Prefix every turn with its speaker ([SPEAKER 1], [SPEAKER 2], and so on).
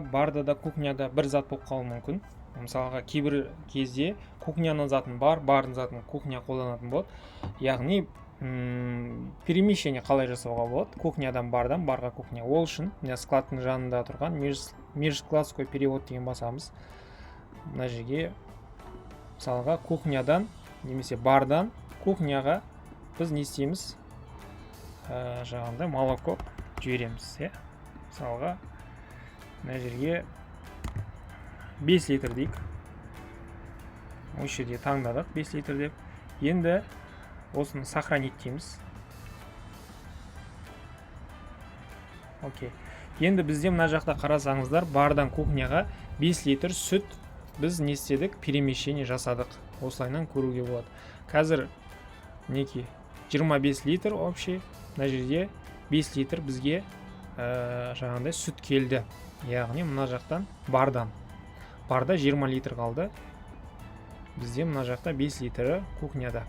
[SPEAKER 1] барда да кухняда бір зат болып қалуы мүмкін. Мысалға кейбір кезде кухняның затын бардың затын кухня қолданатын болады. Яғни перемещение қалай жасауға болады? Кухнядан барға кухня. Ол үшін мына складтың жанында тұрған межскладской перевод деген басамыз. Мына жерге мысалға кухнядан немесе бардан кухняға біз не істейміз? Жаңағындай молоко жібереміз. Мысалға мына жерге 5 литр дейік. Осы жерде таңдадық 5 литр деп. Енді осыны сохранить дейміз. Окей. Енді бізде мына жақта қарасаңыздар, бардан кухняға 5 литр сүт біз не істедік? Перемещение жасадық. Осылайынан көруге болады. Қазір неке 25 литр общий. Мына жерде 5 литр бізге жаңағындай сүт келді. Яғни мына жақтан барда 20 литр қалды. Бізде мына жақта 5 литрі кухняда.